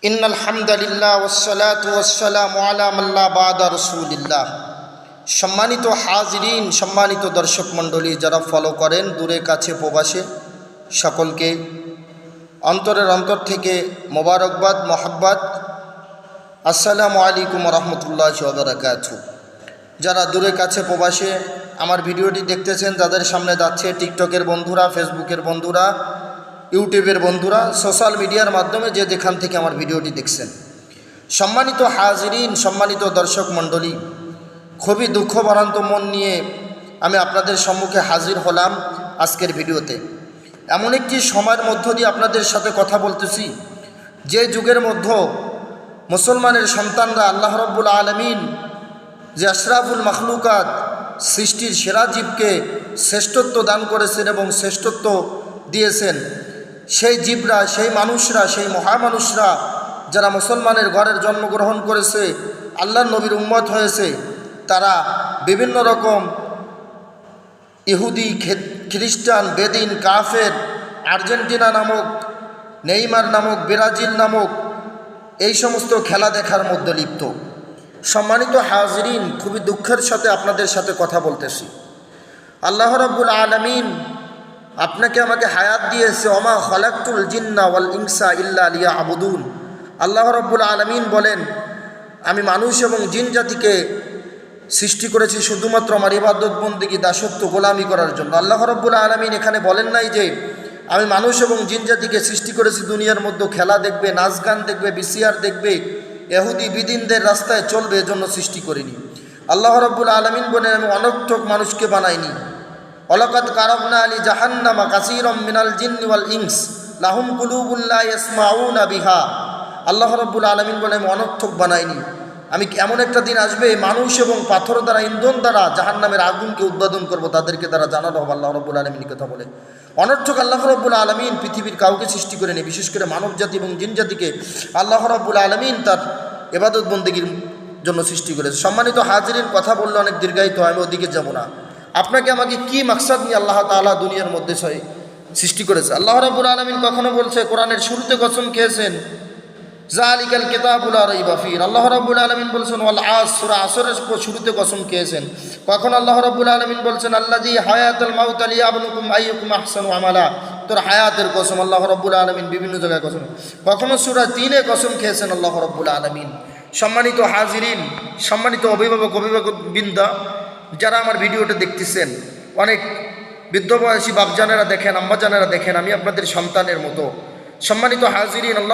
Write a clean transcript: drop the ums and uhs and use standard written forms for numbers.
ইন্নাল হামদালিল্লাহ ওয়াসসালাতু ওয়াসসালামু আলা মান লা বা'দা রাসূলিল্লাহ। সম্মানিত হাজিরিন, সম্মানিত দর্শক মণ্ডলী, যারা ফলো করেন দূরে কাছে প্রবাসে, সকলকে অন্তরের অন্তর থেকে মোবারকবাদ, মোহাব্বত, আসসালামু আলাইকুম ওয়া রাহমাতুল্লাহি ওয়া বারাকাতুহু। যারা দূরে কাছে প্রবাসে আমার ভিডিওটি দেখতেছেন, যাদের সামনে যাচ্ছে, টিকটকের বন্ধুরা, ফেসবুকের বন্ধুরা, ইউটিউবের বন্ধুরা, সোশ্যাল মিডিয়ার মাধ্যমে যে যেখান থেকে আমার ভিডিওটি দেখছেন, সম্মানিত হাজিরিন, সম্মানিত দর্শক মণ্ডলী, খুবই দুঃখভারান্ত মন নিয়ে আমি আপনাদের সম্মুখে হাজির হলাম আজকের ভিডিওতে। এমন একটি সময়ের মধ্য দিয়ে আপনাদের সাথে কথা বলতেছি, যে যুগের মধ্যে মুসলমানের সন্তানরা আল্লাহ রাব্বুল আলামিন যে আশরাফুল মাখলুকাত, সৃষ্টির সেরা জীবকে শ্রেষ্ঠত্ব দান করেছেন এবং শ্রেষ্ঠত্ব দিয়েছেন, সেই জীবরা, সেই মানুষরা, সেই মহামানুষরা যারা মুসলমানের ঘরের জন্মগ্রহণ করেছে, আল্লাহর নবীর উম্মত হয়েছে, তারা বিভিন্ন রকম ইহুদি, খ্রিস্টান, বেদিন, কাফের, আর্জেন্টিনা নামক, নেইমার নামক, ব্রাজিল নামক এই সমস্ত খেলা দেখার মধ্যে লিপ্ত। সম্মানিত হাজিরিন, খুবই দুঃখের সাথে আপনাদের সাথে কথা বলতেছি। আল্লাহ রাব্বুল আলামিন আপনাকে আমাকে হায়াত দিয়েছে, ওমা খালাকতুল জিন্না ওয়াল ইনসা ইল্লা লিয়াবুদুন। আল্লাহ রাব্বুল আলামিন বলেন, আমি মানুষ এবং জিন জাতিকে সৃষ্টি করেছি শুধুমাত্র আমার ইবাদত বন্দেগী, দাসত্ব, গোলামি করার জন্য। আল্লাহ রাব্বুল আলামিন এখানে বলেন নাই যে আমি মানুষ এবং জিন জাতিকে সৃষ্টি করেছি দুনিয়ার মধ্যে খেলা দেখবে, নাচ গান দেখবে, বিসিআর দেখবে, ইহুদি বিদিনদের রাস্তায় চলবে, এজন্য সৃষ্টি করিনি। আল্লাহ রাব্বুল আলামিন বলেন, আমি অনর্থক মানুষকে বানাইনি। ওয়ালাকাদ কারামনা আলি জাহান্নামা কাসীরাম মিনাল জিন্নি ওয়াল ইনস লাহুম কুলুবুন লা ইয়াসমাউনা বিহা। আল্লাহ রাব্বুল আলামিন বলেন, আমি অনর্থক বানাইনি। আমি এমন একটা দিন আসবে, মানুষ এবং পাথর দ্বারা, ইন্ধন দ্বারা জাহান্নামের আগুনকে উদ্বোধন করব, তাদেরকে দ্বারা জানানো হবে। আল্লাহ রাব্বুল আলামিন কথা বলে অনর্থক আল্লাহ রাব্বুল আলামিন পৃথিবীর কাউকে সৃষ্টি করেনি, বিশেষ করে মানব জাতি এবং জিন জাতিকে আল্লাহ রাব্বুল আলামিন তার ইবাদত বন্দেগীর জন্য সৃষ্টি করেছে। সম্মানিত হাজিরিন, কথা বললে অনেক দীর্ঘায়িত, আমি ওদিকে যাব না। আপনাকে আমাকে কি মাকসাদ নিয়ে আল্লাহ তাআলা দুনিয়ার মধ্যে সৃষ্টি করেছে? আল্লাহ রাব্বুল আলামিন কখনো বলছে, কোরআনের শুরুতে কসম খেয়েছেন, যালিকাল কিতাবু লা রাইবা ফীহি। আল্লাহ রাব্বুল আলামিন বলছেন ওয়াল আসর, সূরা আসরের শুরুতে কসম খেয়েছেন। কখন আল্লাহ রাব্বুল আলামিন বলছেন আল্লাযী হায়াতুল মাউত লিয়াবলুকুম আইয়ুকুম আহসানু আমালা, তোর হায়াতের কসম আল্লাহ রাব্বুল আলামিন বিভিন্ন জায়গায় কসম। কখনো সূরা 3-এ কসম খেয়েছেন আল্লাহ রাব্বুল আলামিন। সম্মানিত হাজিরিন, সম্মানিত অভিভাবক, অভিভাবকবৃন্দা, যারা আমার ভিডিওটা দেখতেছেন, অনেক বৃদ্ধ বয়সী বাপজানেরা দেখেন, আম্মাজানেরা দেখেন, আমি আপনাদের সন্তানের মতো। সম্মানিত হাজিরিন, আল্লাহ